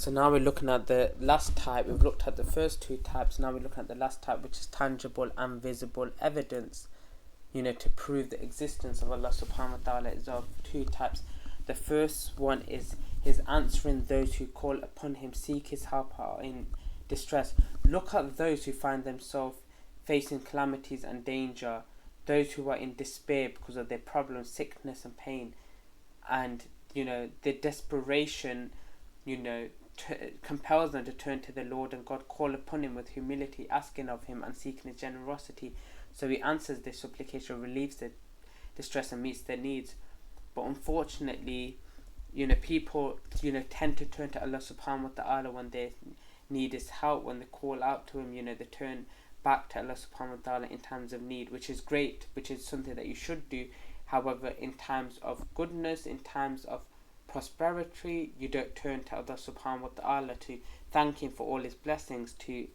So now we're looking at the last type. We've looked at the first two types. Now we're looking at the last type, which is tangible and visible evidence, to prove the existence of Allah subhanahu wa ta'ala. Is of two types. The first one is his answering those who call upon him, seek his help, are in distress. Look at those who find themselves facing calamities and danger, those who are in despair because of their problems, sickness and pain, and their desperation compels them to turn to the Lord and God, call upon him with humility, asking of him and seeking his generosity. So he answers their supplication, relieves their distress and meets their needs. But unfortunately, people tend to turn to Allah subhanahu wa ta'ala when they need his help, when they call out to him, they turn back to Allah subhanahu wa ta'ala in times of need, which is great, which is something that you should do. However, in times of goodness, in times of prosperity, you don't turn to Allah subhanahu wa ta'ala to thank him for all his blessings, to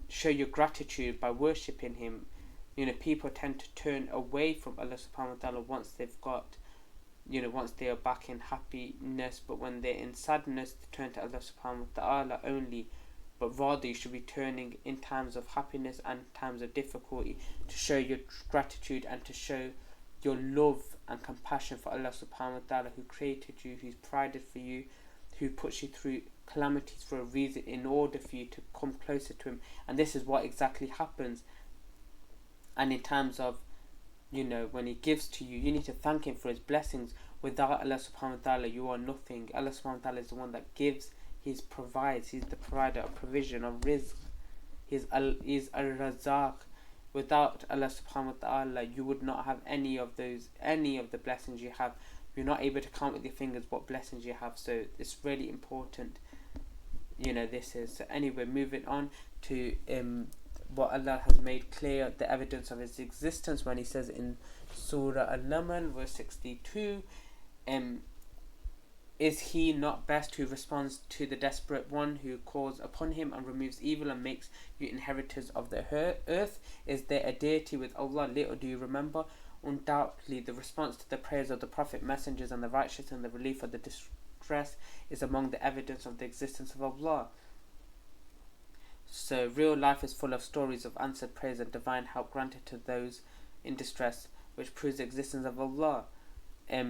show your gratitude by worshipping him. People tend to turn away from Allah subhanahu wa ta'ala once they've got once they are back in happiness, but when they're in sadness, they turn to Allah subhanahu wa ta'ala only. But rather you should be turning in times of happiness and times of difficulty to show your gratitude and to show your love and compassion for Allah subhanahu wa ta'ala, who created you, who's provided for you, who puts you through calamities for a reason, in order for you to come closer to him. And this is what exactly happens. And in times of when he gives to you, you need to thank him for his blessings. Without Allah subhanahu wa ta'ala, you are nothing. Allah subhanahu wa ta'ala is the one that gives, he provides, he's the provider of provision, of rizq, he's al-razaq. Without Allah subhanahu wa ta'ala, you would not have any of the blessings you have. You're not able to count with your fingers what blessings you have. So it's really important, this is. So anyway, moving on to what Allah has made clear, the evidence of his existence, when he says in Surah Al-Naml verse 62, is he not best who responds to the desperate one, who calls upon him and removes evil and makes you inheritors of the earth? Is there a deity with Allah? Little do you remember. Undoubtedly, the response to the prayers of the Prophet, messengers and the righteous, and the relief of the distress is among the evidence of the existence of Allah. So real life is full of stories of answered prayers and divine help granted to those in distress, which proves the existence of Allah.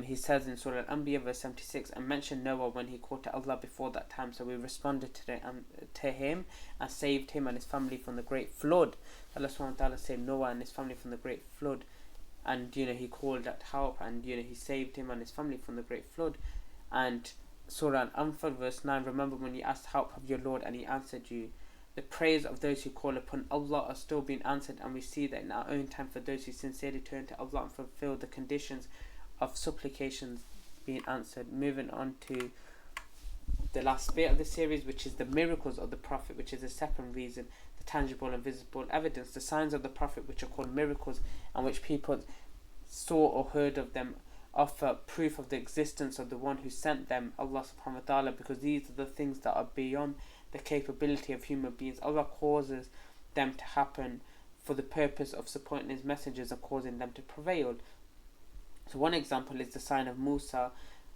He says in Surah Al-Anbiya verse 76, and mention Noah when he called to Allah before that time, so we responded to him and saved him and his family from the great flood. Allah subhanahu wa ta'ala saved Noah and his family from the great flood, and he called that help, and he saved him and his family from the great flood. And Surah Al-Anfal verse 9, remember when you asked help of your Lord and he answered you. The prayers of those who call upon Allah are still being answered, and we see that in our own time for those who sincerely turn to Allah and fulfill the conditions of supplications being answered. Moving on to the last bit of the series, which is the miracles of the Prophet, which is the second reason, the tangible and visible evidence, the signs of the Prophet, which are called miracles, and which people saw or heard of them, offer proof of the existence of the one who sent them, Allah subhanahu wa ta'ala, because these are the things that are beyond the capability of human beings. Allah causes them to happen for the purpose of supporting his messengers and causing them to prevail. So one example is the sign of Musa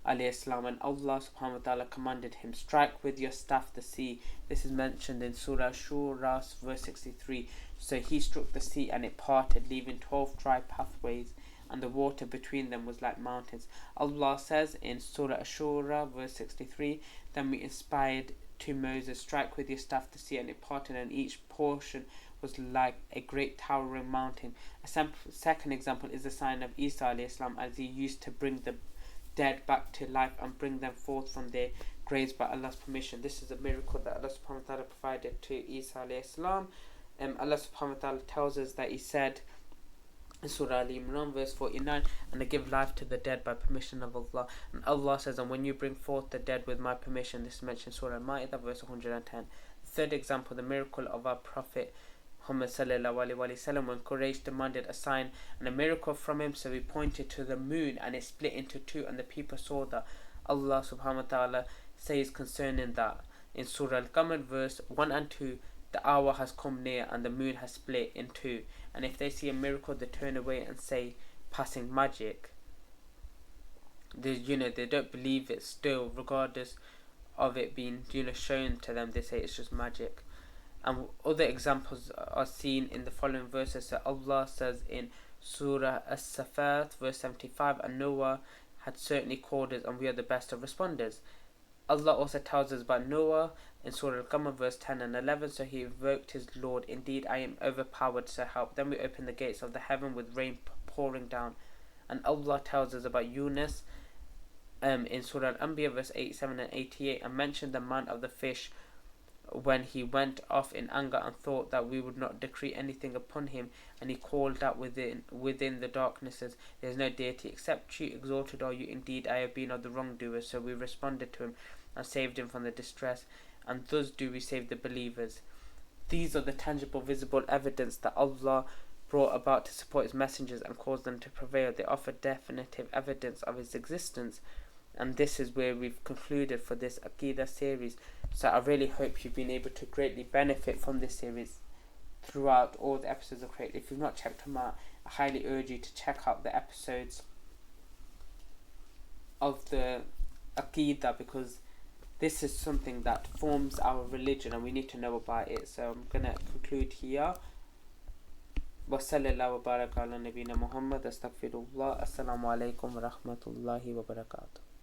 alayhi salam, and Allah subhanahu wa ta'ala commanded him, strike with your staff the sea. This is mentioned in Surah Shura verse 63. So he struck the sea and it parted, leaving 12 dry pathways, and the water between them was like mountains. Allah says in Surah Ashura verse 63, then we inspired to Moses, strike with your staff the sea, and it parted, and each portion was like a great towering mountain. A second example is the sign of Isa alayhi salam, as he used to bring the dead back to life and bring them forth from their graves by Allah's permission. This is a miracle that Allah subhanahu wa ta'ala provided to Isa alayhi salam. Allah subhanahu wa ta'ala tells us that he said in Surah Al-Imran verse 49, and I give life to the dead by permission of Allah. And Allah says, and when you bring forth the dead with my permission. This is mentioned in Surah Al-Ma'idah verse 110. The third example, the miracle of our Prophet Muhammad sallallahu alaihi wasallam, when Quraysh demanded a sign and a miracle from him, so he pointed to the moon and it split into two, and the people saw that. Allah subhanahu wa ta'ala says concerning that in Surah Al-Qamar verse 1 and 2, the hour has come near and the moon has split in two, and if they see a miracle they turn away and say passing magic. They don't believe it still, regardless of it being shown to them, they say it's just magic. And other examples are seen in the following verses. So Allah says in Surah As-Safat verse 75, and Noah had certainly called us and we are the best of responders. Allah also tells us about Noah in Surah Al-Qamar verse 10 and 11. So he invoked his Lord, indeed I am overpowered, so help. Then we open the gates of the heaven with rain pouring down. And Allah tells us about Yunus in Surah Al-Anbiya verse 87 and 88, and mentioned the man of the fish when he went off in anger and thought that we would not decree anything upon him, and he called out within the darknesses, there is no deity except you, exalted are you, indeed I have been of the wrongdoers. So we responded to him and saved him from the distress, and thus do we save the believers. These are the tangible, visible evidence that Allah brought about to support his messengers and cause them to prevail. They offer definitive evidence of his existence. And this is where we've concluded for this Aqeedah series. So I really hope you've been able to greatly benefit from this series throughout all the episodes of Create. If you've not checked them out, I highly urge you to check out the episodes of the Aqeedah, because this is something that forms our religion and we need to know about it. So I'm going to conclude here. وصلى الله وبارك على نبينا محمد. استغفر الله. السلام عليكم ورحمة الله وبركاته.